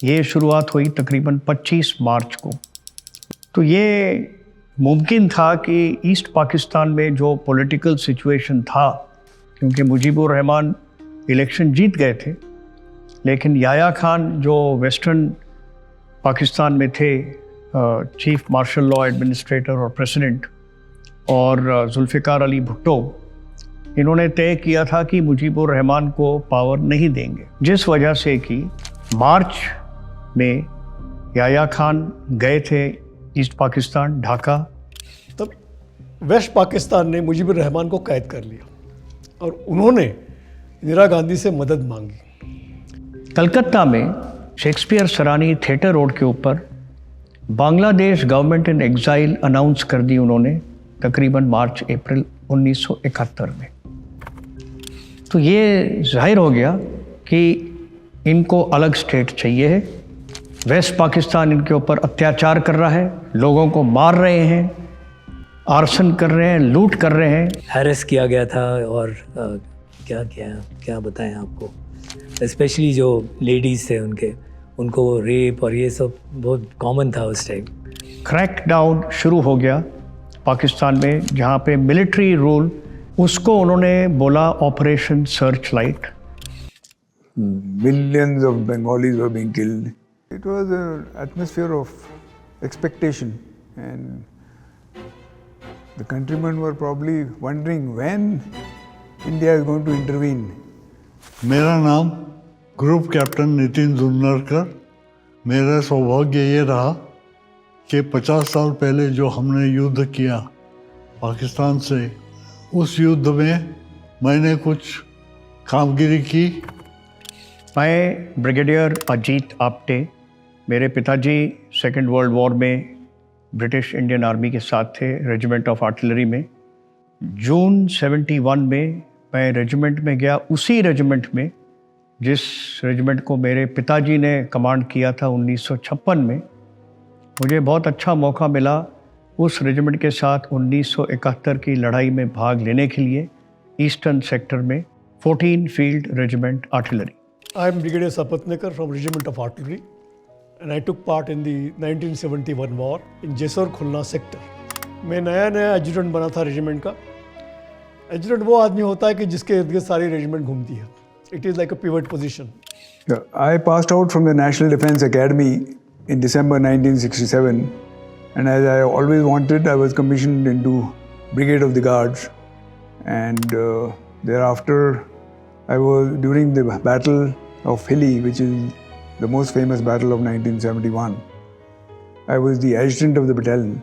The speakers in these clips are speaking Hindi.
ये शुरुआत हुई तकरीबन 25 मार्च को। तो ये मुमकिन था कि ईस्ट पाकिस्तान में जो पॉलिटिकल सिचुएशन था, क्योंकि मुजीबुर रहमान इलेक्शन जीत गए थे, लेकिन याया खान जो वेस्टर्न पाकिस्तान में थे, चीफ मार्शल लॉ एडमिनिस्ट्रेटर और प्रेसिडेंट, और जुल्फ़िकार अली भुट्टो, इन्होंने तय किया था कि मुजीबुर रहमान को पावर नहीं देंगे, जिस वजह से कि मार्च में याया खान गए थे ईस्ट पाकिस्तान, ढाका। तब वेस्ट पाकिस्तान ने मुजीबुर रहमान को कैद कर लिया और उन्होंने इंदिरा गांधी से मदद मांगी। कलकत्ता में शेक्सपियर सरानी थिएटर रोड के ऊपर Bangladesh government in exile announce कर दी उन्होंने, तकरीबन मार्च अप्रैल 1971 में। तो ये जाहिर हो गया कि इनको अलग स्टेट चाहिए है। वेस्ट पाकिस्तान इनके ऊपर अत्याचार कर रहा है, लोगों को मार रहे हैं, आर्सन कर रहे हैं, लूट कर रहे हैं। हैरेस किया गया था और क्या बताएं आपको, स्पेशली जो लेडीज़ थे उनको रेप और ये सब बहुत कॉमन था उस टाइम। क्रैकडाउन शुरू हो गया पाकिस्तान में, जहाँ पे मिलिट्री रूल, उसको उन्होंने बोला operation search light. Millions of Bengalis were being killed. It was an atmosphere of expectation, and the countrymen were probably wondering when India is going to intervene. मेरा नाम ग्रुप कैप्टन नितिन जुन्नरकर। मेरा सौभाग्य ये रहा कि 50 साल पहले जो हमने युद्ध किया पाकिस्तान से, उस युद्ध में मैंने कुछ कामगिरी की। मैं ब्रिगेडियर अजीत आप्टे, मेरे पिताजी सेकेंड वर्ल्ड वॉर में ब्रिटिश इंडियन आर्मी के साथ थे, रेजिमेंट ऑफ आर्टिलरी में। जून 71 में मैं रेजिमेंट में गया, उसी रेजिमेंट में जिस रेजिमेंट को मेरे पिताजी ने कमांड किया था 1956 में। मुझे बहुत अच्छा मौका मिला उस रेजिमेंट के साथ 1971 की लड़ाई में भाग लेने के लिए, ईस्टर्न सेक्टर में 14 field regiment artillery. I am Brigadier Sapatnekar from Regiment of Artillery, and I took part in the 1971 war in Jessore Khulna sector. मैं नया एडजुटेंट बना था रेजिमेंट का। एडजुटेंट वो आदमी होता है कि जिसके इर्द गिर्द सारी रेजिमेंट घूमती है। It is like a pivot position. I passed out from the National Defence Academy in December 1967, and as I always wanted, I was commissioned into Brigade of the Guards, and thereafter I was during the Battle of Hilli, which is the most famous battle of 1971. I was the adjutant of the battalion,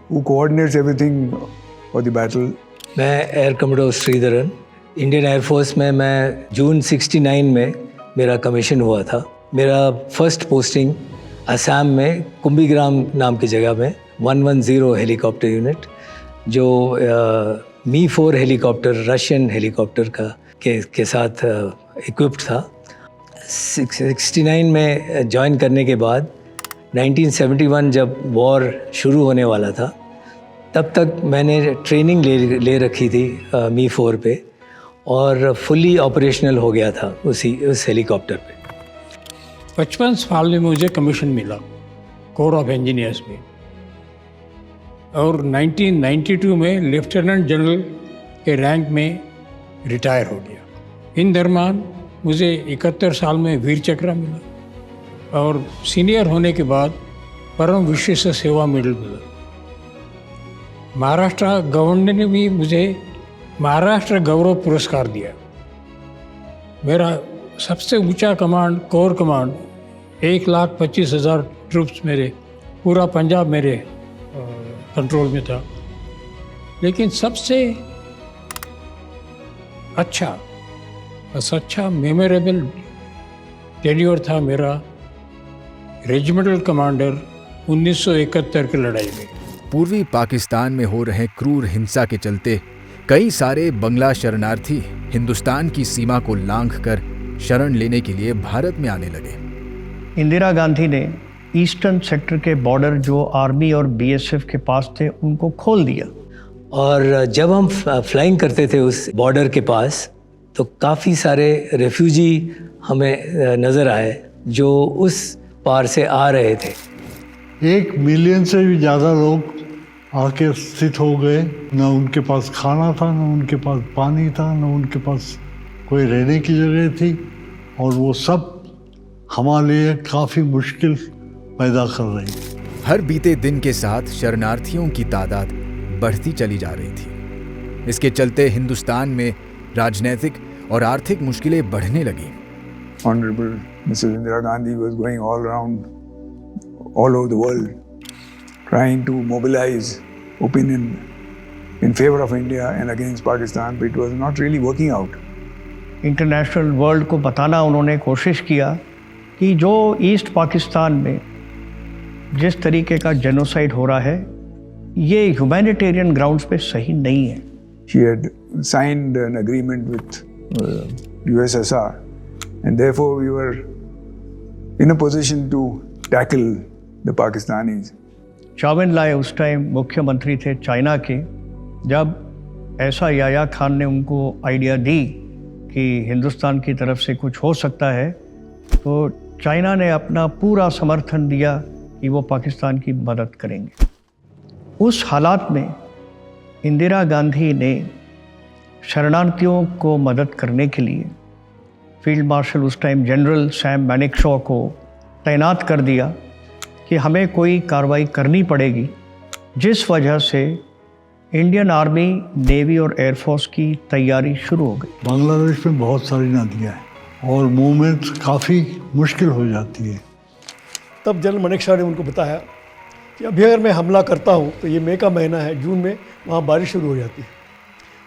who coordinates everything for the battle. मैं air commodore Sreedharan, Indian air force में मैं जून 69 में मेरा कमीशन हुआ था। मेरा फर्स्ट पोस्टिंग असम में कुंभीग्राम नाम की जगह में 110 हेलीकॉप्टर यूनिट, जो मी-4 हेलीकॉप्टर, रशियन हेलीकॉप्टर के साथ इक्विप्ड था। 69 में ज्वाइन करने के बाद 1971 जब वॉर शुरू होने वाला था, तब तक मैंने ट्रेनिंग ले रखी थी मी-4 पे, और फुली ऑपरेशनल हो गया था उस हेलीकॉप्टर पे। 55 साल में मुझे कमीशन मिला कोर ऑफ इंजीनियर्स में, और 1992 में लेफ्टिनेंट जनरल के रैंक में रिटायर हो गया। इन दरमियान मुझे 71 साल में वीर चक्र मिला, और सीनियर होने के बाद परम विशिष्ट सेवा मेडल मिला। महाराष्ट्र गवर्नर ने भी मुझे महाराष्ट्र गौरव पुरस्कार दिया। मेरा सबसे ऊंचा कमांड, कोर कमांड, 1,25,000 ट्रूप्स मेरे, पूरा पंजाब मेरे कंट्रोल में था। लेकिन सबसे अच्छा मेमोरेबल टेन्योर था मेरा रेजिमेंटल कमांडर 1971 की लड़ाई में। पूर्वी पाकिस्तान में हो रहे क्रूर हिंसा के चलते कई सारे बंगला शरणार्थी हिंदुस्तान की सीमा को लांघकर शरण लेने के लिए भारत में आने लगे। इंदिरा गांधी ने ईस्टर्न सेक्टर के बॉर्डर जो आर्मी और बीएसएफ के पास थे उनको खोल दिया, और जब हम फ्लाइंग करते थे उस बॉर्डर के पास, तो काफ़ी सारे रेफ्यूजी हमें नज़र आए जो उस पार से आ रहे थे। 1 मिलियन से भी ज़्यादा लोग आके स्थित हो गए। न उनके पास खाना था, न उनके पास पानी था, न उनके पास कोई रहने की जगह थी, और वो सब हमारे लिए काफ़ी मुश्किल पैदा कर रही थी। हर बीते दिन के साथ शरणार्थियों की तादाद बढ़ती चली जा रही थी। इसके चलते हिंदुस्तान में राजनीतिक और आर्थिक मुश्किलें बढ़ने लगी। Honorable Mrs. Indira Gandhi was going all around, all over the world, trying to mobilize opinion in favor of India and against Pakistan, but it was not really working out. International world को बताना उन्होंने कोशिश किया कि जो ईस्ट पाकिस्तान में जिस तरीके का जेनोसाइड हो रहा है ये ह्यूमैनिटेरियन ग्राउंड्स पे सही नहीं है। She had signed an agreement with USSR, and therefore we were in a position to tackle the Pakistanis. चाविन लाए उस टाइम मुख्यमंत्री थे चाइना के। जब ऐसा याया खान ने उनको आइडिया दी कि हिंदुस्तान की तरफ से कुछ हो सकता है, तो चाइना ने अपना पूरा समर्थन दिया कि वो पाकिस्तान की मदद करेंगे। उस हालात में इंदिरा गांधी ने शरणार्थियों को मदद करने के लिए फील्ड मार्शल उस टाइम जनरल सैम मैनेक्शॉ को तैनात कर दिया कि हमें कोई कार्रवाई करनी पड़ेगी, जिस वजह से इंडियन आर्मी, नेवी और एयरफोर्स की तैयारी शुरू हो गई। बांग्लादेश में बहुत सारी नदियाँ हैं और मूवमेंट काफ़ी मुश्किल हो जाती है। तब जनरल मानेकशॉ ने उनको बताया कि अभी अगर मैं हमला करता हूँ तो ये मई का महीना है, जून में वहाँ बारिश शुरू हो जाती है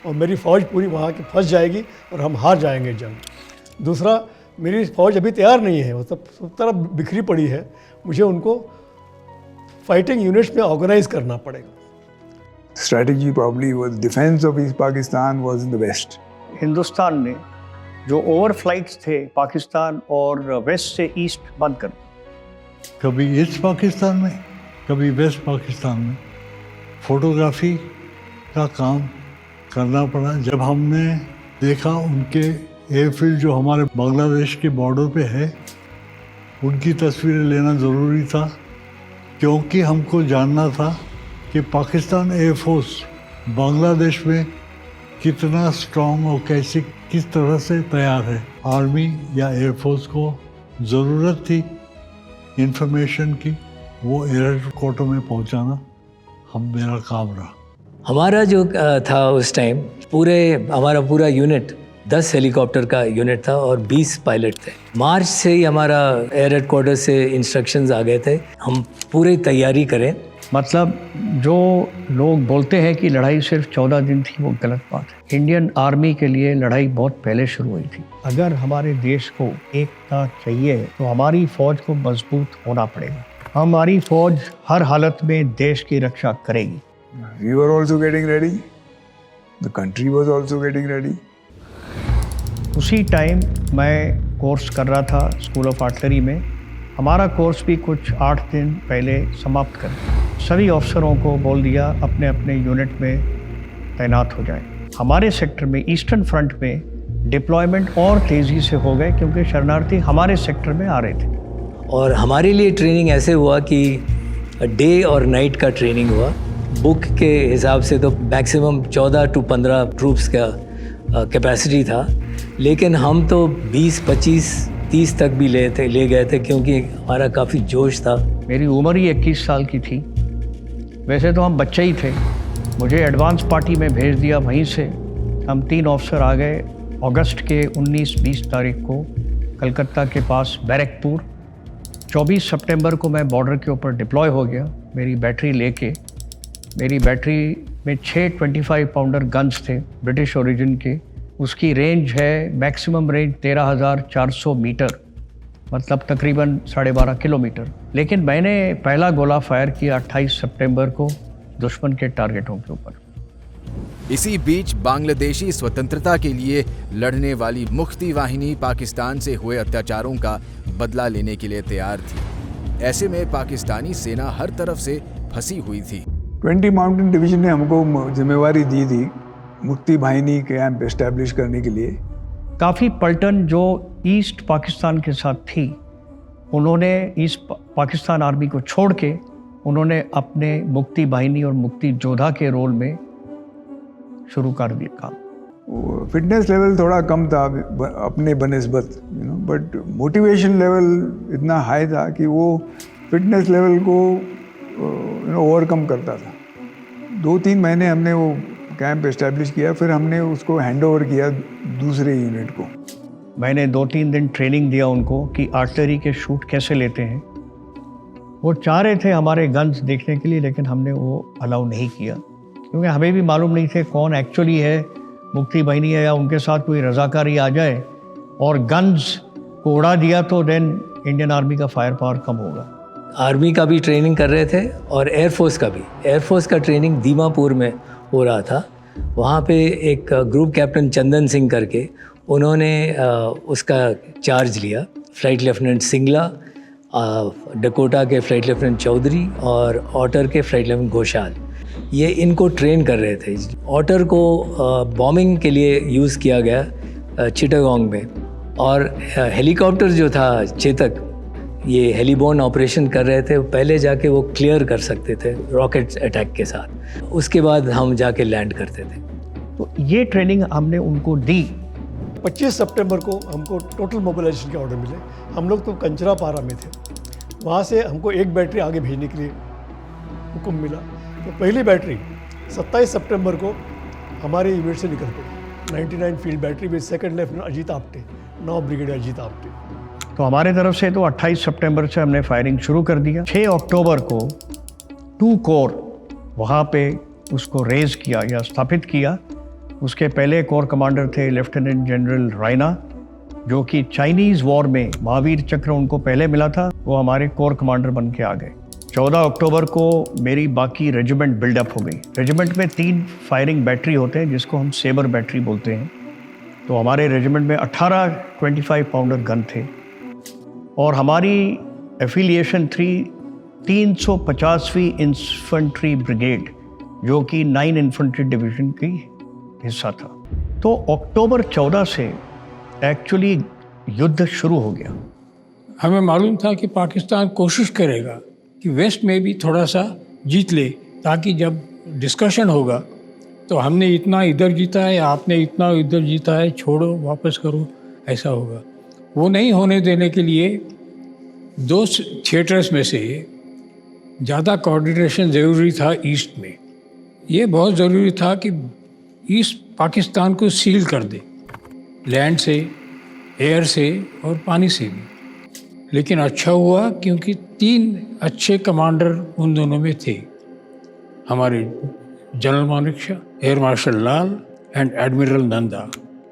और मेरी फ़ौज पूरी वहाँ की फंस जाएगी और हम हार जाएंगे जंग। दूसरा, मेरी फ़ौज अभी तैयार नहीं है, वो सब तरफ बिखरी पड़ी है, मुझे उनको फाइटिंग यूनिट्स में ऑर्गेनाइज करना पड़ेगा। Strategy probably was defense of East Pakistan was in the west. Hindustan ने जो ओवरफ्लाइट्स थे पाकिस्तान और वेस्ट से ईस्ट बंद कर, कभी ईस्ट पाकिस्तान में, कभी वेस्ट पाकिस्तान में फोटोग्राफी का काम करना पड़ा। जब हमने देखा उनके एयरफील्ड जो हमारे बांग्लादेश के बॉर्डर पे है, उनकी तस्वीरें लेना ज़रूरी था, क्योंकि हमको जानना था कि पाकिस्तान एयरफोर्स बांग्लादेश में कितना स्ट्रॉन्ग और कैसे किस तरह से तैयार है। आर्मी या एयरफोर्स को ज़रूरत थी इंफॉर्मेशन की, वो एयरपोर्टों में पहुंचाना मेरा काम रहा। हमारा जो था उस टाइम हमारा पूरा यूनिट 10 हेलीकॉप्टर का यूनिट था और 20 पायलट थे। मार्च से ही हमारा एयर हेडक्वार्टर से इंस्ट्रक्शंस आ गए थे हम पूरी तैयारी करें। मतलब जो लोग बोलते हैं कि लड़ाई सिर्फ 14 दिन थी, वो गलत बात है। इंडियन आर्मी के लिए लड़ाई बहुत पहले शुरू हुई थी। अगर हमारे देश को एकता चाहिए तो हमारी फौज को मजबूत होना पड़ेगा। हमारी फौज हर हालत में देश की रक्षा करेगी। We were also getting ready. The country was also getting ready. उसी टाइम मैं कोर्स कर रहा था स्कूल ऑफ आर्टिलरी में। हमारा कोर्स भी कुछ 8 दिन पहले समाप्त कर सभी अफसरों को बोल दिया अपने अपने यूनिट में तैनात हो जाएं। हमारे सेक्टर में ईस्टर्न फ्रंट में डिप्लॉयमेंट और तेज़ी से हो गए क्योंकि शरणार्थी हमारे सेक्टर में आ रहे थे। और हमारे लिए ट्रेनिंग ऐसे हुआ कि डे और नाइट का ट्रेनिंग हुआ। बुक के हिसाब से तो मैक्सिमम 14 to 15 ट्रूप्स का कैपेसिटी था, लेकिन हम तो 20, 25, 30 तक भी ले गए थे क्योंकि हमारा काफ़ी जोश था। मेरी उम्र ही 21 साल की थी। वैसे तो हम बच्चे ही थे। मुझे एडवांस पार्टी में भेज दिया। वहीं से हम 3 ऑफिसर आ गए अगस्त के 19-20 तारीख को कलकत्ता के पास बैरकपुर। 24 सितंबर को मैं बॉर्डर के ऊपर डिप्लॉय हो गया मेरी बैटरी लेके। मेरी बैटरी में 6 25 पाउंडर गन्स थे ब्रिटिश ओरिजिन के। उसकी रेंज है मैक्सिमम रेंज 13,400 मीटर, मतलब तकरीबन 12.5 किलोमीटर। लेकिन मैंने पहला गोला फायर किया 28 सितंबर को दुश्मन के टारगेटों के ऊपर। इसी बीच बांग्लादेशी स्वतंत्रता के लिए लड़ने वाली मुक्ति वाहिनी पाकिस्तान से हुए अत्याचारों का बदला लेने के लिए तैयार थी। ऐसे में पाकिस्तानी सेना हर तरफ से फंसी हुई थी। 20 माउंटेन डिवीजन ने हमको जिम्मेवारी दी थी मुक्ति वाहिनी कैंप एस्टैब्लिश करने के लिए। काफ़ी पलटन जो ईस्ट पाकिस्तान के साथ थी उन्होंने ईस्ट पाकिस्तान आर्मी को छोड़ के उन्होंने अपने मुक्ति बाहिनी और मुक्ति योद्धा के रोल में शुरू कर दिया काम। फिटनेस लेवल थोड़ा कम था अपने बनस्बत, बट मोटिवेशन लेवल इतना हाई था कि वो फिटनेस लेवल को ओवरकम करता था। 2-3 महीने हमने वो कैंप एस्टेब्लिश किया, फिर हमने उसको हैंड ओवर किया दूसरे यूनिट को। मैंने 2-3 दिन ट्रेनिंग दिया उनको कि आर्टिलरी के शूट कैसे लेते हैं। वो चाह रहे थे हमारे गन्स देखने के लिए, लेकिन हमने वो अलाउ नहीं किया, क्योंकि हमें भी मालूम नहीं थे कौन एक्चुअली है मुक्ति बाहिनी है या उनके साथ कोई रजाकारी आ जाए और गन्स को उड़ा दिया तो देन इंडियन आर्मी का फायर पावर कम होगा। आर्मी का भी ट्रेनिंग कर रहे थे और एयरफोर्स का भी। एयरफोर्स का ट्रेनिंग दीमापुर में हो रहा था। वहाँ पे एक ग्रुप कैप्टन चंदन सिंह करके उन्होंने उसका चार्ज लिया। फ्लाइट लेफ्टिनेंट सिंगला, डकोटा के फ्लाइट लेफ्टिनेंट चौधरी और ऑटर के फ्लाइट लेफ्टिनेंट घोषाल, ये इनको ट्रेन कर रहे थे। ऑटर को बॉम्बिंग के लिए यूज़ किया गया चिटागोंग में, और हेलीकॉप्टर जो था चेतक, ये हेलीबोर्न ऑपरेशन कर रहे थे। पहले जाके वो क्लियर कर सकते थे रॉकेट अटैक के साथ, उसके बाद हम जाके लैंड करते थे। तो ये ट्रेनिंग हमने उनको दी। 25 सितंबर को हमको टोटल मोबिलाइजेशन के ऑर्डर मिले। हम लोग तो कंचरापारा में थे, वहाँ से हमको एक बैटरी आगे भेजने के लिए हुक्म मिला। तो पहली बैटरी 27 सितंबर को हमारे यूनिट से निकल पड़ी, 99 field battery with second lieutenant Ajit Apte, 9 brigadier Ajit Apte. तो हमारे तरफ से तो 28 सितंबर से हमने फायरिंग शुरू कर दिया। 6 अक्टूबर को 2 कोर वहाँ पे उसको रेज किया या स्थापित किया। उसके पहले कोर कमांडर थे लेफ्टिनेंट जनरल रायना, जो कि चाइनीज़ वॉर में महावीर चक्र उनको पहले मिला था, वो हमारे कोर कमांडर बन के आ गए। 14 अक्टूबर को मेरी बाकी रेजिमेंट बिल्डअप हो गई। रेजिमेंट में 3 फायरिंग बैटरी होते हैं जिसको हम सेबर बैटरी बोलते हैं। तो हमारे रेजिमेंट में 18 25 पाउंडर गन थे और हमारी एफिलिएशन थी 350वीं इन्फेंट्री ब्रिगेड, जो कि 9 इन्फेंट्री डिवीज़न की हिस्सा था। तो अक्टूबर 14 से एक्चुअली युद्ध शुरू हो गया। हमें मालूम था कि पाकिस्तान कोशिश करेगा कि वेस्ट में भी थोड़ा सा जीत ले, ताकि जब डिस्कशन होगा तो हमने इतना इधर जीता है, आपने इतना इधर जीता है, छोड़ो वापस करो, ऐसा होगा। वो नहीं होने देने के लिए 2 थिएटर्स में से ज़्यादा कोऑर्डिनेशन ज़रूरी था ईस्ट में। ये बहुत ज़रूरी था कि ईस्ट पाकिस्तान को सील कर दे, लैंड से, एयर से और पानी से भी। लेकिन अच्छा हुआ क्योंकि 3 अच्छे कमांडर उन दोनों में थे, हमारे general Manekshaw, air marshal Lal and admiral Nanda.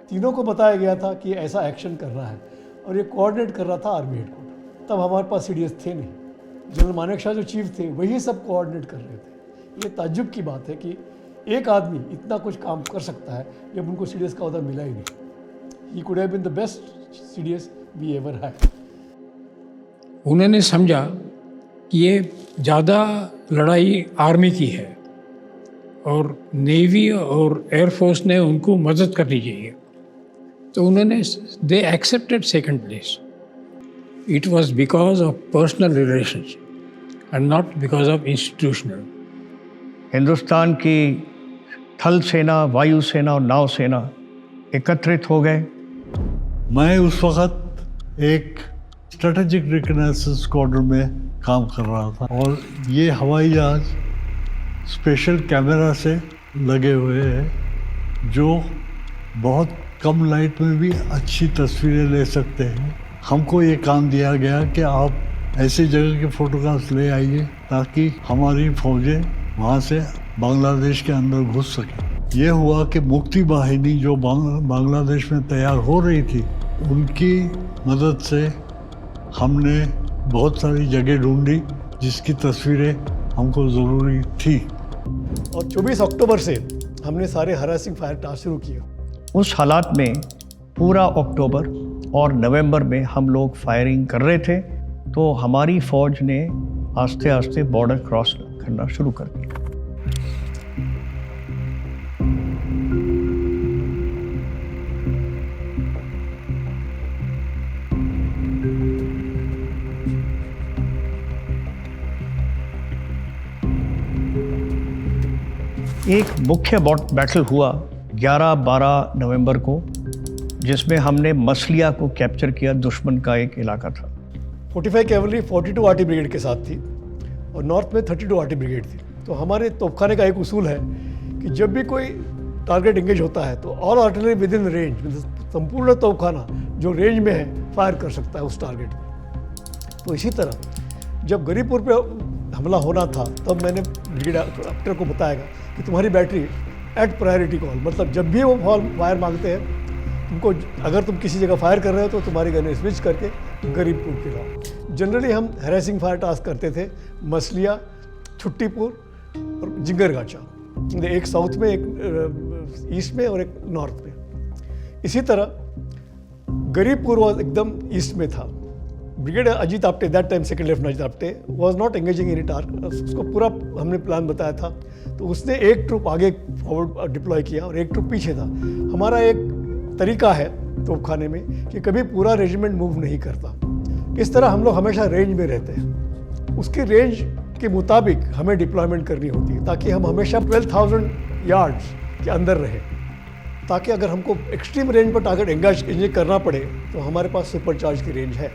तीनों को बताया गया था कि ऐसा एक्शन करना है और ये कोऑर्डिनेट कर रहा था आर्मी हेडक्वार्टर। तब हमारे पास सीडीएस थे नहीं, जनरल मानेकशॉ जो चीफ थे वही सब कोऑर्डिनेट कर रहे थे। ये ताज्जुब की बात है कि एक आदमी इतना कुछ काम कर सकता है जब उनको सीडीएस का ओहदा मिला ही नहीं। He could have been the best CDS we ever had. उन्होंने समझा कि ये ज़्यादा लड़ाई आर्मी की है और नेवी और एयरफोर्स ने उनको मदद करनी चाहिए, तो उन्होंने they accepted second place. It was because of personal relationship and not because of institutional. Hindustan की थल सेना, वायु सेना और नाव सेना एकत्रित हो गए। मैं उस वक्त एक स्ट्रेटेजिक रिकनेसेंस स्क्वाड्रन में काम कर रहा था और ये हवाई जहाज स्पेशल कैमरा से लगे हुए हैं जो बहुत कम लाइट में भी अच्छी तस्वीरें ले सकते हैं। हमको ये काम दिया गया कि आप ऐसी जगह के फोटोग्राफ्स ले आइए ताकि हमारी फौजें वहाँ से बांग्लादेश के अंदर घुस सकें। ये हुआ कि मुक्ति बाहिनी जो बांग्लादेश में तैयार हो रही थी, उनकी मदद से हमने बहुत सारी जगह ढूंढी जिसकी तस्वीरें हमको ज़रूरी थी। और 24 अक्टूबर से हमने सारे हरासिंग फायर टास्क शुरू किया। उस हालात में पूरा अक्टूबर और नवंबर में हम लोग फायरिंग कर रहे थे, तो हमारी फ़ौज ने आस्ते आस्ते बॉर्डर क्रॉस करना शुरू कर दिया। एक मुख्य बैटल हुआ 11-12 नवंबर को, जिसमें हमने मसलिया को कैप्चर किया। दुश्मन का एक इलाका था। 45 कैवलरी 42 आरटी ब्रिगेड के साथ थी और नॉर्थ में 32 आरटी ब्रिगेड थी। तो हमारे तोपखाने का एक उसूल है कि जब भी कोई टारगेट एंगेज होता है तो all artillery with in range, संपूर्ण तोपखाना जो रेंज में है फायर कर सकता है उस टारगेट पे। तो इसी तरह जब गरीपुर पे हमला होना था तब मैंने ब्रिगेड अफसर को बताया कि तुम्हारी बैटरी एट प्रायोरिटी कॉल, मतलब जब भी वो फायर मांगते हैं तुमको, अगर तुम किसी जगह फायर कर रहे हो तो तुम्हारी गन स्विच करके गरीबपुर पे लाओ। जनरली हम हैरेसिंग फायर टास्क करते थे मसलिया, छुट्टीपुर और जिंगरगाचा, एक साउथ में, एक ईस्ट में और एक नॉर्थ में। इसी तरह गरीबपुर वॉज एकदम ईस्ट में था। Brigade Ajit Apte, that time second lieutenant Ajit Apte was not engaging any target. उसको पूरा हमने प्लान बताया था, तो उसने एक ट्रूप आगे फॉरवर्ड डिप्लॉय किया और एक ट्रूप पीछे था। हमारा एक तरीका है तोपखाने में कि कभी पूरा रेजिमेंट मूव नहीं करता। इस तरह हम लोग हमेशा रेंज में रहते हैं। उसकी रेंज के मुताबिक हमें डिप्लॉयमेंट करनी होती है ताकि हम हमेशा 12,000 यार्ड्स के अंदर रहें, ताकि अगर हमको एक्सट्रीम रेंज पर टारगेट एंगेज करना पड़े तो हमारे पास सुपरचार्ज की रेंज है।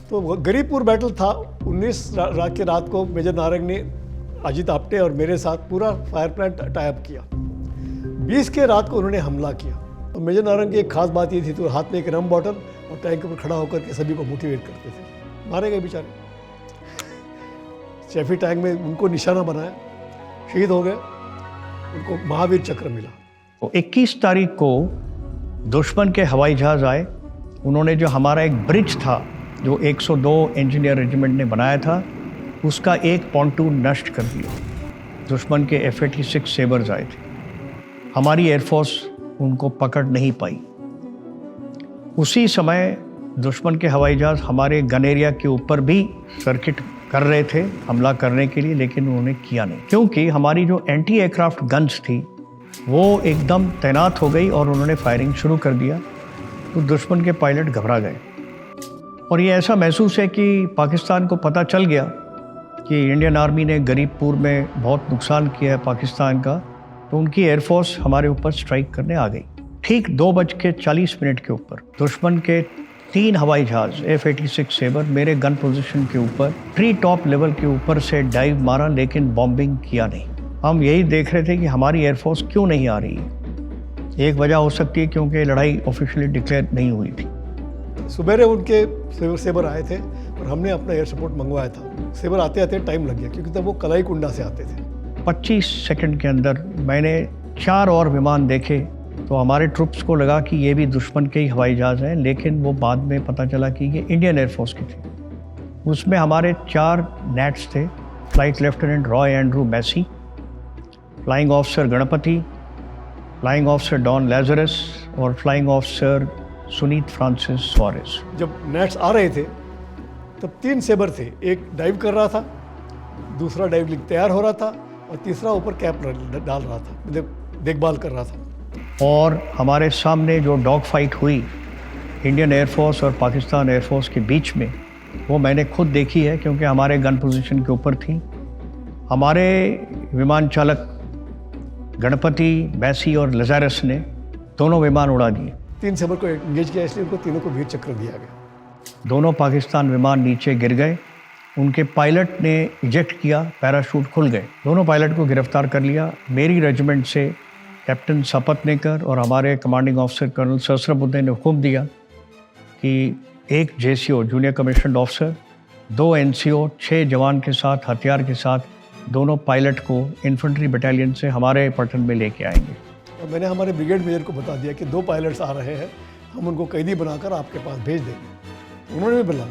तो गरीबपुर बैटल था 19 की रात को। मेजर नारंग ने अजीत आप्टे और मेरे साथ पूरा फायर प्लान टाइप किया। 20 के रात को उन्होंने हमला किया। और मेजर नारंग की एक खास बात ये थी, तो हाथ में एक रम बॉटल और टैंक पर खड़ा होकर के सभी को मोटिवेट करते थे। मारे गए बेचारे। शैफी टैंक में उनको निशाना बनाया, शहीद हो गए, उनको महावीर चक्र मिला। 21 तारीख को दुश्मन के हवाई जहाज़ आए। उन्होंने जो हमारा एक ब्रिज था जो 102 इंजीनियर रेजिमेंट ने बनाया था, उसका एक पॉन्टून नष्ट कर दिया। दुश्मन के F-86 सेबर्स आए थे। हमारी एयरफोर्स उनको पकड़ नहीं पाई। उसी समय दुश्मन के हवाई जहाज़ हमारे गन एरिया के ऊपर भी सर्किट कर रहे थे हमला करने के लिए, लेकिन उन्होंने किया नहीं, क्योंकि हमारी जो एंटी एयरक्राफ्ट गन्स थी वो एकदम तैनात हो गई और उन्होंने फायरिंग शुरू कर दिया। तो दुश्मन के पायलट घबरा गए और ये ऐसा महसूस है कि पाकिस्तान को पता चल गया कि इंडियन आर्मी ने गरीबपुर में बहुत नुकसान किया है पाकिस्तान का, तो उनकी एयरफोर्स हमारे ऊपर स्ट्राइक करने आ गई। ठीक 2:40 के ऊपर दुश्मन के 3 हवाई जहाज F-86 सेबर मेरे गन पोजीशन के ऊपर ट्री टॉप लेवल के ऊपर से डाइव मारा, लेकिन बॉम्बिंग किया नहीं। हम यही देख रहे थे कि हमारी एयरफोर्स क्यों नहीं आ रही है। एक वजह हो सकती है क्योंकि लड़ाई ऑफिशियली डिक्लेयर नहीं हुई थी। सुबह उनके सेबर आए थे और हमने अपना एयर सपोर्ट मंगवाया था। सेबर आते आते टाइम लग गया क्योंकि तब वो कलाई कुंडा से आते थे। 25 सेकंड के अंदर मैंने 4 और विमान देखे, तो हमारे ट्रुप्स को लगा कि ये भी दुश्मन के ही हवाई जहाज़ हैं, लेकिन वो बाद में पता चला कि ये इंडियन एयरफोर्स की थी। उसमें हमारे 4 नेट्स थे, flight lieutenant Roy Andrew Massey, flying officer Ganapathy, flying officer Don Lazarus और flying officer Sunith Francis Soares. जब नेट्स आ रहे थे तब 3 सेबर थे, एक डाइव कर रहा था, दूसरा डाइव लिंग तैयार हो रहा था और तीसरा ऊपर कैप डाल रहा था, मतलब देखभाल कर रहा था। और हमारे सामने जो डॉग फाइट हुई इंडियन एयरफोर्स और पाकिस्तान एयरफोर्स के बीच में, वो मैंने खुद देखी है क्योंकि हमारे गन पोजीशन के ऊपर थी। हमारे विमान चालक गणपति, मैसी और लजारस ने दोनों विमान उड़ा दिए। 3 सेबर को एंगेज किया, इसलिए उनको तीनों को वीर चक्र दिया गया। दोनों पाकिस्तान विमान नीचे गिर गए। उनके पायलट ने इजेक्ट किया, पैराशूट खुल गए। दोनों पायलट को गिरफ्तार कर लिया। मेरी रेजिमेंट से कैप्टन सपतनेकर और हमारे कमांडिंग ऑफिसर कर्नल सहस्रबुद्धे ने हुक्म दिया कि एक JCO junior commissioned officer, 2 NCO, 6 जवान के साथ हथियार के साथ दोनों पायलट को इन्फेंट्री बटालियन से हमारे पटन में लेके आएंगे। और मैंने हमारे ब्रिगेड मेजर को बता दिया कि 2 पायलट्स आ रहे हैं, हम उनको कैदी बनाकर आपके पास भेज देंगे। उन्होंने भी बोला,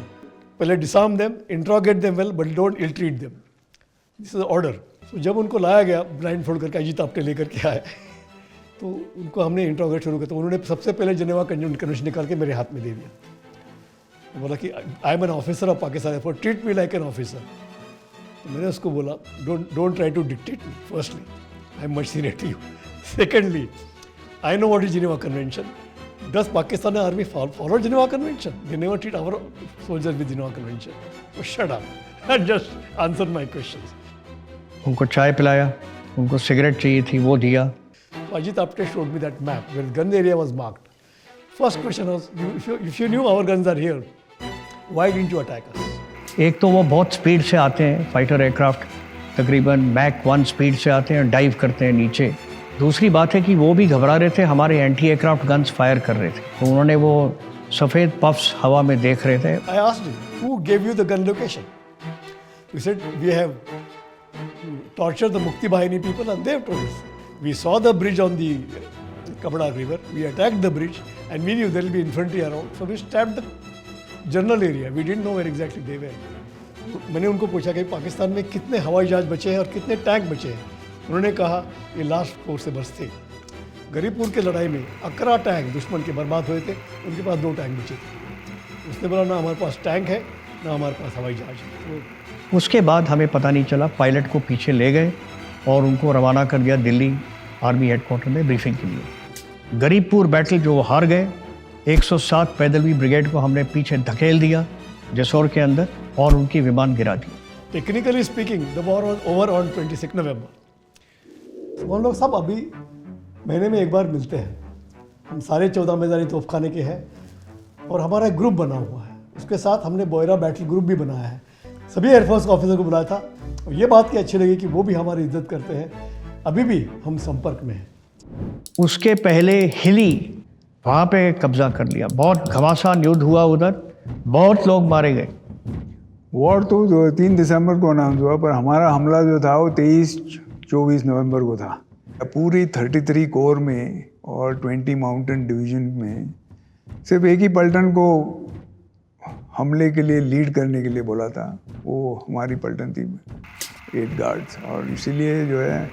पहले disarm them, interrogate them well, but don't ill treat them, this is order. तो जब उनको लाया गया ब्लाइंड फोल्ड करके, अजीत आप्टे लेकर के आए, तो उनको हमने इंट्रोगेट शुरू किया। तो उन्होंने सबसे पहले जेनेवा कन्वेंशन निकाल के मेरे हाथ में दे दिया। बोला कि I am an officer of Pakistan air force, treat me like an officer. तो मैंने उसको बोला, don't try to dictate me, firstly I am much senior to you, secondly I know what is Geneva convention, does Pakistan army follow Geneva convention, they never treat our soldiers with Geneva convention. तो shut up and just answer my questions. उनको चाय पिलाया, उनको सिगरेट चाहिए थी, वो दिया। Ajit Apte showed me that map where the gun area was marked. First question was, if you knew our guns are here, why didn't you attack us? एक तो वो बहुत स्पीड से आते हैं, फाइटर एयरक्राफ्ट तकरीबन मैक 1 स्पीड से आते हैं, डाइव करते हैं नीचे। दूसरी बात है कि वो भी घबरा रहे थे, हमारे एंटी एयरक्राफ्ट गन्स फायर कर रहे थे, तो उन्होंने वो सफ़ेद पफ्स हवा में देख रहे थे। I asked him, who gave you the gun location? He said, we have tortured the Mukti Bahini people and they have told us. We saw the bridge on the Kabada river, we attacked the bridge and we knew there will be infantry around, so we stabbed the general area. We didn't know where exactly they were. मैंने उनको पूछा कि पाकिस्तान में कितने हवाई जहाज बचे हैं और कितने टैंक बचे हैं। उन्होंने कहा ये लास्ट 4 से बस थे। गरीबपुर के लड़ाई में 11 टैंक दुश्मन के बर्बाद हुए थे, उनके पास 2 टैंक बचे थे। उसने बोला ना हमारे पास टैंक है ना हमारे पास हवाई जहाज है। तो उसके बाद हमें पता नहीं चला, पायलट को पीछे ले गए और उनको रवाना कर दिया दिल्ली आर्मी हेडक्वार्टर में ब्रीफिंग के लिए। गरीबपुर बैटल जो वो हार गए, 107 पैदलवी ब्रिगेड को हमने पीछे धकेल दिया जसौर के अंदर और उनकी विमान गिरा दी। Technically speaking the war was over on 26 November. हम लोग सब अभी महीने में एक बार मिलते हैं। हम सारे 14 मैदानी तोपखाने के हैं और हमारा एक ग्रुप बना हुआ है। उसके साथ हमने बोयरा बैटल ग्रुप भी बनाया है। सभी एयरफोर्स के ऑफिसर को बुलाया था और ये बात की अच्छी लगी कि वो भी हमारी इज्जत करते हैं। अभी भी हम संपर्क में हैं। उसके पहले हिली वहाँ पे कब्जा कर लिया। बहुत घमासान युद्ध हुआ उधर, बहुत लोग मारे गए। वॉर तो 3 दिसंबर को अनाउंस हुआ, पर हमारा हमला जो था वो 23-24 नवंबर को था। पूरी 33 कोर में और 20 माउंटेन डिवीजन में सिर्फ एक ही पलटन को हमले के लिए लीड करने के लिए बोला था, वो हमारी पलटन थी 8 गार्ड्स। और इसीलिए जो है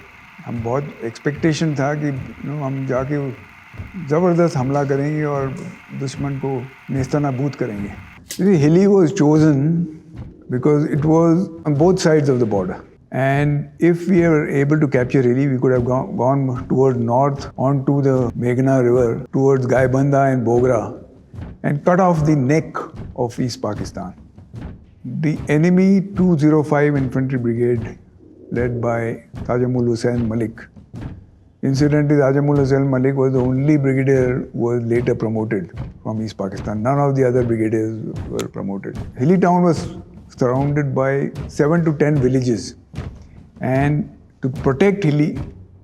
हम बहुत एक्सपेक्टेशन था कि हम जाके ज़बरदस्त हमला करेंगे और दुश्मन को नेस्तनाबूद करेंगे। हिली was chosen because it was on both sides of the border, and if we were able to capture Hilli, we could have gone toward north onto the Meghna river towards Gaibandha and Bogra and cut off the neck of East Pakistan. The enemy 205 Infantry Brigade led by Tajamul Hussain Malik. Incidentally, Tajamul Hussain Malik was the only brigadier who was later promoted from East Pakistan. None of the other brigadiers were promoted. Hilli town was surrounded by 7 to 10 villages, and to protect Hilli,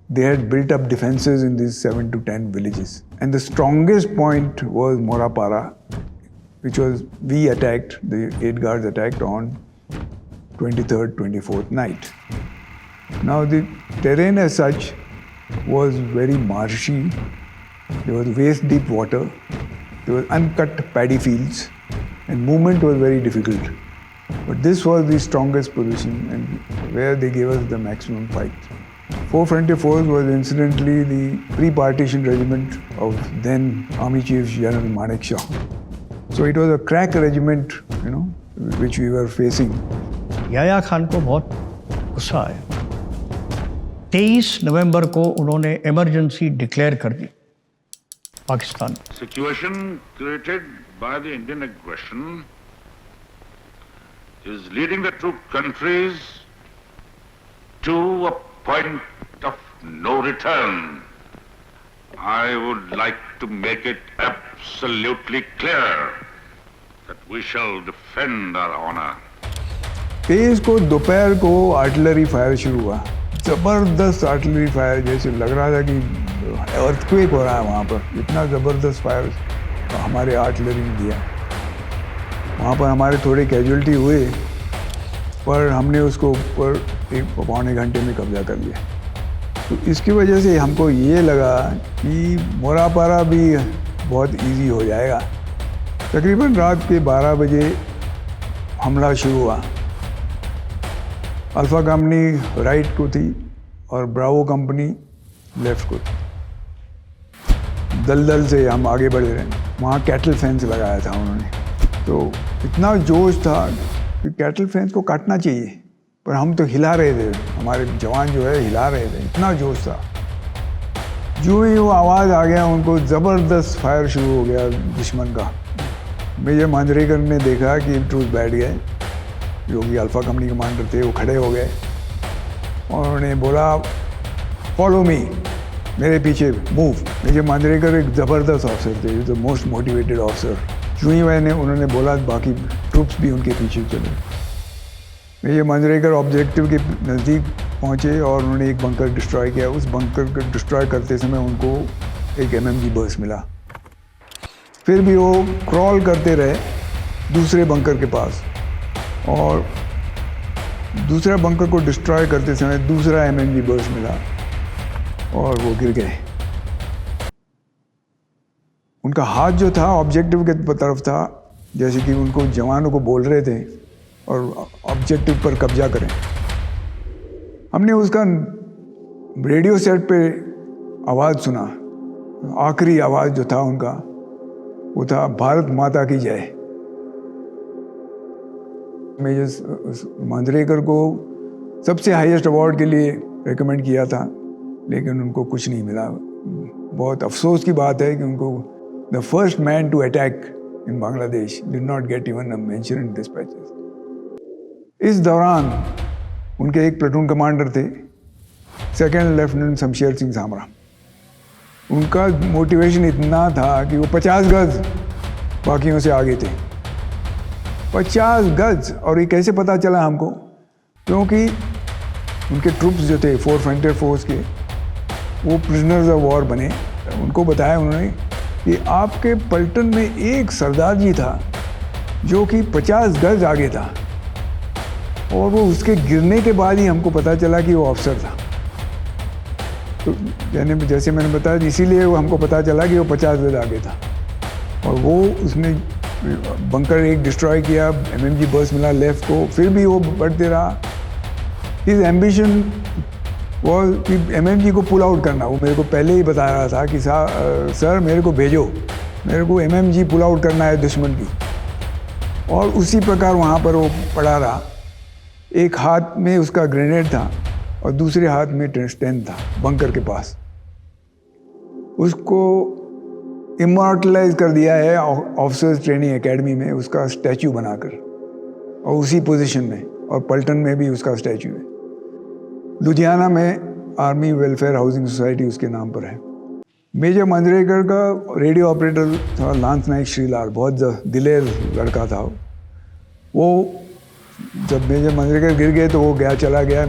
they had built up defenses in these 7 to 10 villages. And the strongest point was Morapara, which was we attacked, the 8 guards attacked on 23rd, 24th night. Now the terrain as such was very marshy. There was waist deep water, there was uncut paddy fields, and movement was very difficult. But this was the strongest position and where they gave us the maximum fight. 4th Frontier Force was incidentally the pre-partition regiment of then Army Chief General Manekshaw. So it was a crack regiment, which we were facing. Yahya Khan को बहुत गुस्सा आया। 23 नवंबर को उन्होंने इमरजेंसी डिक्लेयर कर दी Pakistan. Situation created by the Indian aggression is leading the two countries to a point of no return. I would like to make it absolutely clear that we shall defend our honor. 23 को दोपहर को आर्टिलरी फायर शुरू हुआ। ज़बरदस्त आर्टिलरी फायर, जैसे लग रहा था कि अर्थक्वेक हो रहा है वहाँ पर। इतना ज़बरदस्त फायर हमारे आर्टिलरी ने दिया। वहाँ पर हमारे थोड़े कैजुअल्टी हुए, पर हमने उसको ऊपर 1-पौने घंटे में कब्जा कर लिया। तो इसकी वजह से हमको ये लगा कि मोरापारा भी बहुत इजी हो जाएगा। तकरीबन रात के 12 बजे हमला शुरू हुआ। अल्फ़ा कंपनी राइट को थी और ब्रावो कंपनी लेफ्ट को थी। दलदल से हम आगे बढ़ रहे हैं। वहाँ कैटल फेंस लगाया था उन्होंने। तो इतना जोश था कि कैटल फेंस को काटना चाहिए, पर हम तो हिला रहे थे, हमारे जवान जो है हिला रहे थे, इतना जोश था। जो ही वो आवाज़ आ गया, उनको ज़बरदस्त फायर शुरू हो गया दुश्मन का। मेजर मांजरेकर ने देखा कि ट्रूथ बैठ गए, जो कि अल्फ़ा कंपनी कमांडर थे, वो खड़े हो गए और उन्होंने बोला फॉलो मी, मेरे पीछे मूव। मेजर मांजरेकर एक ज़बरदस्त ऑफिसर थे, द मोस्ट मोटिवेटेड ऑफिसर। जो ही उन्होंने बोला बाकी ट्रूप्स भी उनके पीछे चले। मेजर मांजरेकर ऑब्जेक्टिव के नज़दीक पहुँचे और उन्होंने एक बंकर डिस्ट्रॉय किया। उस बंकर को डिस्ट्रॉय करते समय उनको एक MMG बर्स्ट मिला। फिर भी वो क्रॉल करते रहे दूसरे बंकर के पास और दूसरा बंकर को डिस्ट्रॉय करते समय दूसरा MMG बर्स्ट मिला और वो गिर गए। उनका हाथ जो था ऑब्जेक्टिव के तरफ था, जैसे कि उनको जवानों को बोल रहे थे और ऑब्जेक्टिव पर कब्जा करें। हमने उसका रेडियो सेट पे आवाज़ सुना। आखिरी आवाज़ जो था उनका वो था भारत माता की जय। मेजर मांजरेकर को सबसे हाईएस्ट अवार्ड के लिए रिकमेंड किया था, लेकिन उनको कुछ नहीं मिला। बहुत अफसोस की बात है कि उनको the first man to attack in Bangladesh did not get even a mention in dispatches. इस दौरान उनके एक प्लेटून कमांडर थे, सेकंड लेफ्टिनेंट शमशेर सिंह सामरा। उनका मोटिवेशन इतना था कि वो 50 गज बाकियों से आगे थे, 50 गज। और ये कैसे पता चला हमको? क्योंकि उनके ट्रूप्स जो थे 4 फ्रंटियर फोर्स के, वो प्रिजनर्स ऑफ वॉर बने। उनको बताया उन्होंने कि आपके पलटन में एक सरदार जी था जो कि 50 गज आगे था, और वो उसके गिरने के बाद ही हमको पता चला कि वो ऑफिसर था। तो जैसे मैंने बताया, इसीलिए वो हमको पता चला कि वो 50 गज आगे था। और वो उसने बंकर एक डिस्ट्रॉय किया, MMG बर्स्ट मिला लेफ्ट को, फिर भी वो बढ़ते रहा। हिज एम्बिशन वो कि MMG को पुल आउट करना। वो मेरे को पहले ही बता रहा था कि सर मेरे को भेजो, मेरे को MMG पुल आउट करना है दुश्मन की। और उसी प्रकार वहाँ पर वो पड़ा रहा। एक हाथ में उसका ग्रेनेड था और दूसरे हाथ में स्टैंड था बंकर के पास। उसको इमॉर्टलाइज कर दिया है ऑफिसर्स ट्रेनिंग एकेडमी में, उसका स्टैचू बनाकर, और उसी पोजीशन में, और पलटन में भी उसका स्टैचू है। लुधियाना में आर्मी वेलफेयर हाउसिंग सोसाइटी उसके नाम पर है। मेजर मांजरेकर का रेडियो ऑपरेटर था लांस नाइक श्रीलाल, बहुत दिलेर लड़का था वो। जब मेजर मांजरेकर गिर गए तो वो चला गया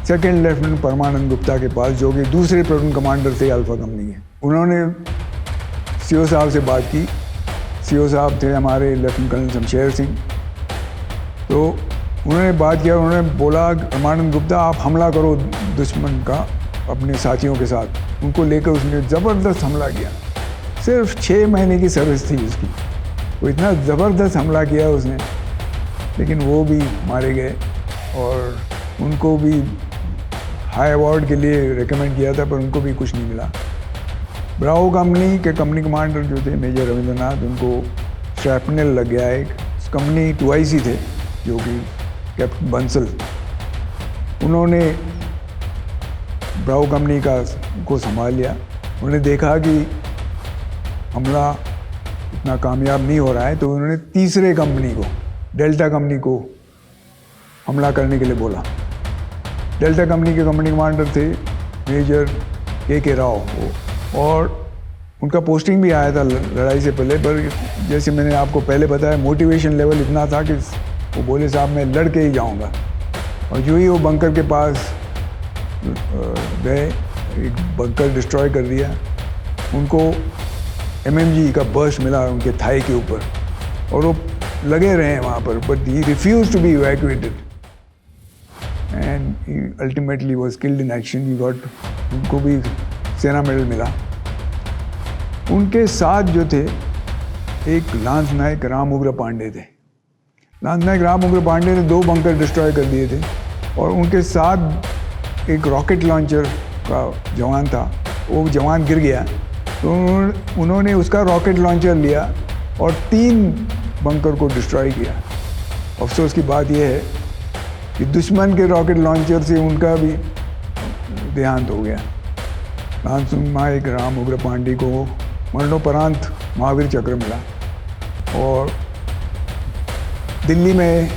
सेकंड लेफ्टिनेंट परमानंद गुप्ता के पास, जो कि दूसरे प्लेटून कमांडर थे अल्फा कंपनी के। उन्होंने CO साहब से बात की। CO साहब थे हमारे लेफ्टिनेंट कर्नल शमशेर सिंह। तो उन्होंने बात किया, उन्होंने बोला परमानंद गुप्ता आप हमला करो दुश्मन का अपने साथियों के साथ। उनको लेकर उसने ज़बरदस्त हमला किया। सिर्फ 6 महीने की सर्विस थी उसकी, वो इतना ज़बरदस्त हमला किया उसने, लेकिन वो भी मारे गए। और उनको भी हाई अवार्ड के लिए रिकमेंड किया था, पर उनको भी कुछ नहीं मिला। ब्रावो कंपनी के कंपनी कमांडर जो थे मेजर रविंद्रनाथ, उनको श्रैपनेल लग गया। एक कंपनी 2IC थे जो कि कैप्टन बंसल, उन्होंने ब्रावो कंपनी को संभाल लिया। उन्होंने देखा कि हमला इतना कामयाब नहीं हो रहा है, तो उन्होंने तीसरे कंपनी को, डेल्टा कंपनी को हमला करने के लिए बोला। डेल्टा कंपनी के कंपनी कमांडर थे मेजर के राव, और उनका पोस्टिंग भी आया था लड़ाई से पहले। पर जैसे मैंने आपको पहले बताया, मोटिवेशन लेवल इतना था कि वो बोले साहब मैं लड़ के ही जाऊंगा। और जो ही वो बंकर के पास गए, एक बंकर डिस्ट्रॉय कर दिया। उनको MMG का बर्स्ट मिला उनके थाई के ऊपर, और वो लगे रहे वहाँ पर, but he refuse to be evacuated and he ultimately was killed in action. He got, उनको भी सेना मेडल मिला। उनके साथ जो थे एक लांस नायक राम उग्र पांडे थे। लांस नायक राम उग्र पांडे ने 2 बंकर डिस्ट्रॉय कर दिए थे, और उनके साथ एक रॉकेट लॉन्चर का जवान था। वो जवान गिर गया तो उन्होंने उसका रॉकेट लॉन्चर लिया और 3 बंकर को डिस्ट्रॉय किया। अफसोस की बात यह है कि दुश्मन के रॉकेट लॉन्चर से उनका भी देहांत हो गया। लांस नायक राम उग्र पांडे को मरणोपरांत महावीर चक्र मिला। और दिल्ली में,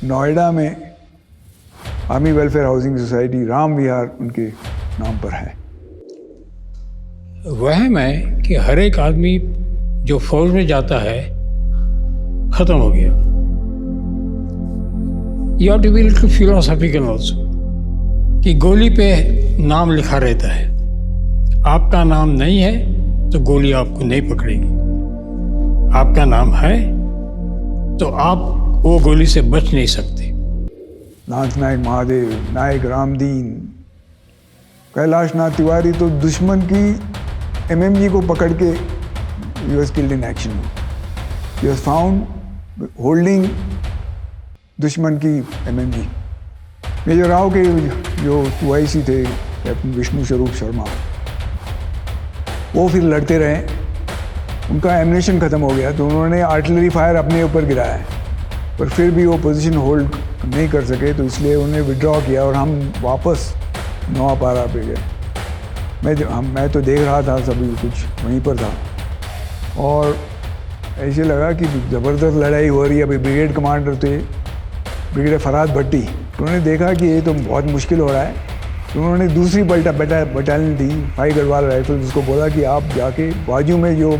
नोएडा में army welfare housing society Ram Vihar उनके नाम पर है। वहम है कि हर एक आदमी जो फौज में जाता है खत्म हो गया। You have to be little philosophical also कि गोली पे नाम लिखा रहता है, आपका नाम नहीं है तो गोली आपको नहीं पकड़ेगी, आपका नाम है तो आप वो गोली से बच नहीं सकते। लांस नायक महादेव, नायक रामदीन, कैलाश नाथ तिवारी तो दुश्मन की एमएमजी को पकड़ के he was killed in action. He was found holding दुश्मन की एमएमजी। मेजर राव के जो 2IC थे कैप्टन विष्णु स्वरूप शर्मा, वो फिर लड़ते रहे, उनका एमिनेशन ख़त्म हो गया तो उन्होंने आर्टिलरी फायर अपने ऊपर गिराया, पर फिर भी वो पोजीशन होल्ड नहीं कर सके, तो इसलिए उन्हें विड्रॉ किया और हम वापस नौपारा पे गए। मैं तो देख रहा था, सभी कुछ वहीं पर था और ऐसे लगा कि ज़बरदस्त लड़ाई हो रही है। अभी ब्रिगेड कमांडर थे ब्रिगेडियर फरहाद भट्टी, उन्होंने देखा कि ये तो बहुत मुश्किल हो रहा है, तो उन्होंने दूसरी बटालियन थी 5 गढ़वाल राइफल, जिसको बोला कि आप जाके बाजू में जो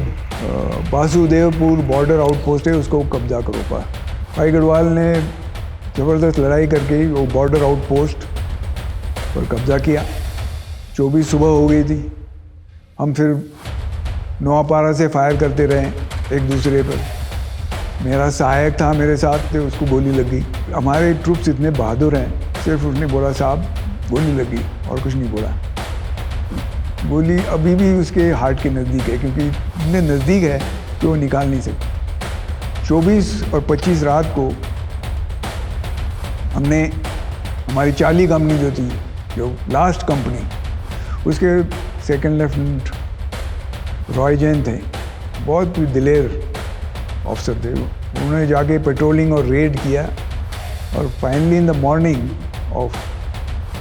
वासुदेवपुर बॉर्डर आउटपोस्ट है उसको कब्जा करो। 5 गढ़वाल ने ज़बरदस्त लड़ाई करके वो बॉर्डर आउटपोस्ट पर कब्जा किया। 24 सुबह हो गई थी, हम फिर नौपारा से फायर करते रहे एक दूसरे पर। मेरा सहायक था मेरे साथ थे, उसको गोली लगी। हमारे ट्रूप्स इतने बहादुर हैं, सिर्फ उसने बोला साहब गोली लगी और कुछ नहीं बोला। गोली अभी भी उसके हार्ट के नज़दीक है, क्योंकि इतने नज़दीक है कि वो निकाल नहीं सकते। 24 और 25 रात को हमने हमारी चार्ली कंपनी जो थी, जो लास्ट कंपनी, उसके सेकंड लेफ्टिनेंट रॉय जैन थे, बहुत दिलेर ऑफिसर थे, उन्होंने जाके पेट्रोलिंग और रेड किया और finally in the morning of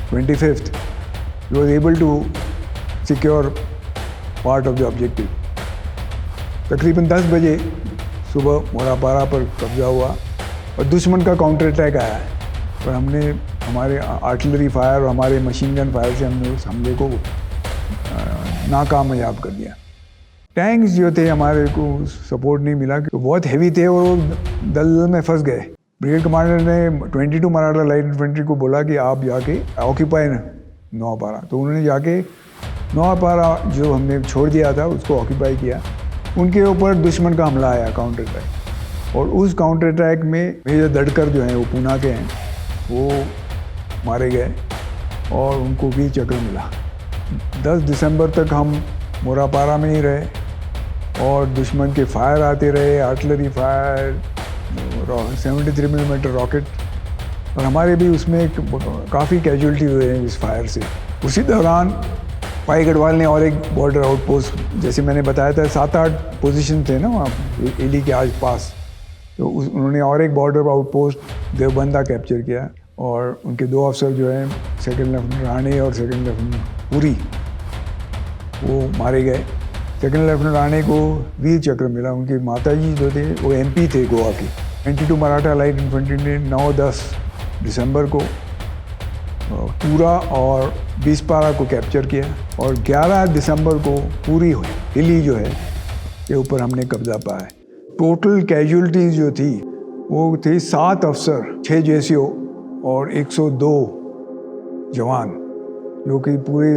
25th he was able to secure part of the objective। तकरीबन 10 बजे सुबह मोरापारा पर कब्जा हुआ और दुश्मन का काउंटर अटैक आया, पर हमने हमारे आर्टिलरी फायर और हमारे मशीन गन फायर से हमने उस हमले को नाकामयाब कर दिया। टैंक्स जो थे हमारे को सपोर्ट नहीं मिला, क्योंकि बहुत हैवी थे और वो दलदल में फंस गए। ब्रिगेड कमांडर ने 22 मराठा लाइट इन्फेंट्री को बोला कि आप जाके ऑक्यूपाई नौपारा, तो उन्होंने जाके नौपारा जो हमने छोड़ दिया था उसको ऑक्यूपाई किया। उनके ऊपर दुश्मन का हमला आया, काउंटर अटैक, और उस काउंटर अटैक में मेजर दड़कर जो हैं वो पूना के हैं, वो मारे गए और उनको भी चक्र मिला। 10 दिसंबर तक हम मोरापारा में ही रहे और दुश्मन के फायर आते रहे, आर्टिलरी फायर, 73 मिलीमीटर रॉकेट, और हमारे भी उसमें काफ़ी कैजुअल्टी हुए हैं इस फायर से। उसी दौरान 5 गढ़वाल ने और एक बॉर्डर आउटपोस्ट, जैसे मैंने बताया था 7-8 पोजीशन थे ना वहाँ एली के आज पास, तो उन्होंने और एक बॉर्डर आउटपोस्ट देवबंदा कैप्चर किया और उनके 2 अफसर जो हैं, सेकंड लेफ्टिनेंट राणे और सेकंड लेफ्टिनेंट पुरी, वो मारे गए। सेकंड लेफ्टिनेंट राणे को वीर चक्र मिला। उनके माताजी जो थे वो MP थे गोवा के। 92 मराठा लाइट इन्फेंट्री ने 9-10 दिसंबर को पूरा और बीसपारा को कैप्चर किया और 11 दिसंबर को पूरी हिली जो है के ऊपर हमने कब्जा पाया। टोटल कैजुअल्टीज जो थी वो थी 7 अफसर, 6 JCO और 102 जवान, जो कि पूरे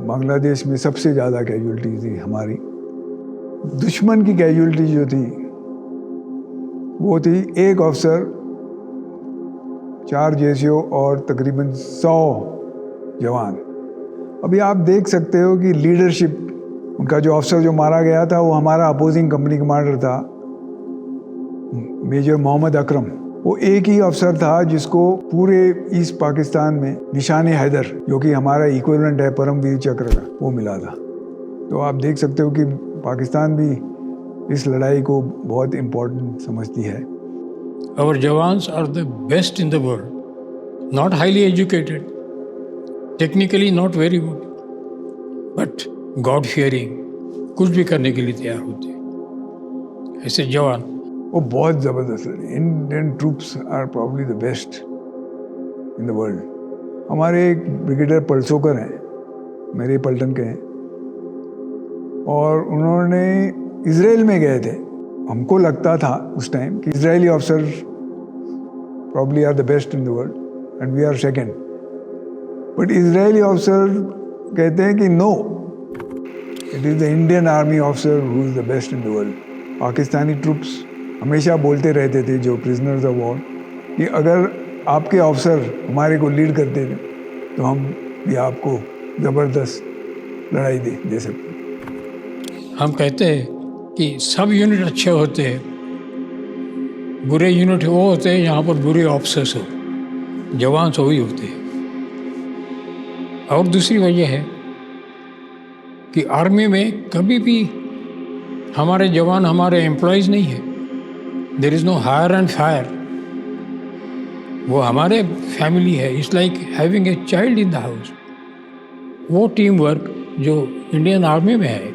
बांग्लादेश में सबसे ज़्यादा कैजुअल्टी थी हमारी। दुश्मन की कैजुअल्टी जो थी वो थी 1 अफसर, 4 JCO और तकरीबन 100 जवान। अभी आप देख सकते हो कि लीडरशिप, उनका जो अफसर जो मारा गया था वो हमारा अपोजिंग कंपनी कमांडर था मेजर मोहम्मद अकरम। वो एक ही अफसर था जिसको पूरे ईस्ट पाकिस्तान में निशान हैदर, जो कि हमारा इक्विवेलेंट है परमवीर चक्र का, वो मिला था। तो आप देख सकते हो कि पाकिस्तान भी इस लड़ाई को बहुत इम्पोर्टेंट समझती है। Our jawans are the best in the world, not highly educated, technically not very good, but God fearing, कुछ भी करने के लिए तैयार होते हैं ऐसे जवान। वो बहुत ज़बरदस्त लड़े। Indian troops are probably the best in the world. हमारे एक ब्रिगेडियर पलसोकर हैं, मेरे पलटन के हैं, और उन्होंने इजराइल में गए थे। हमको लगता था उस टाइम कि Israeli officer probably are the best in the world and we are second, but Israeli officer कहते हैं कि no, it is the Indian army officer who is the best in the world. Pakistani troops हमेशा बोलते रहते थे, जो प्रिजनर्स ऑफ वॉर, कि अगर आपके ऑफिसर हमारे को लीड करते थे तो हम भी आपको ज़बरदस्त लड़ाई दे सकते। हम कहते हैं कि सब यूनिट अच्छे होते हैं, बुरे यूनिट वो होते हैं यहाँ पर बुरे ऑफिसर्स हो, जवान सो ही होते हैं। और दूसरी वजह है कि आर्मी में कभी भी हमारे जवान हमारे एम्प्लॉयज़ नहीं है। There is no hire and fire, वो हमारे फैमिली है। It's like having a child in the house. वो टीम वर्क जो इंडियन आर्मी में है,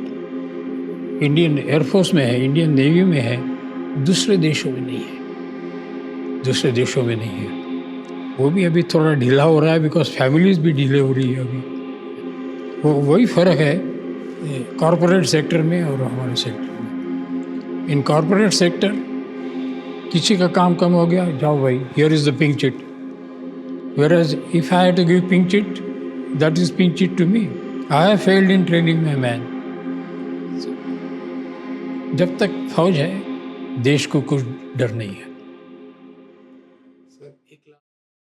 इंडियन एयरफोर्स में है, इंडियन नेवी में है, दूसरे देशों में नहीं है, दूसरे देशों में नहीं है। वो भी अभी थोड़ा ढीला हो रहा है बिकॉज फैमिलीज भी ढीले हो रही है अभी। वो वही फ़र्क है कॉरपोरेट सेक्टर में और हमारे सेक्टर में। इन कॉरपोरेट सेक्टर किसी का काम कम हो गया, जाओ भाई, here is the pink chit, whereas if I had to give pink chit, that is pink chit to me. I have failed in training my man. जब तक फौज है देश को कुछ डर नहीं है।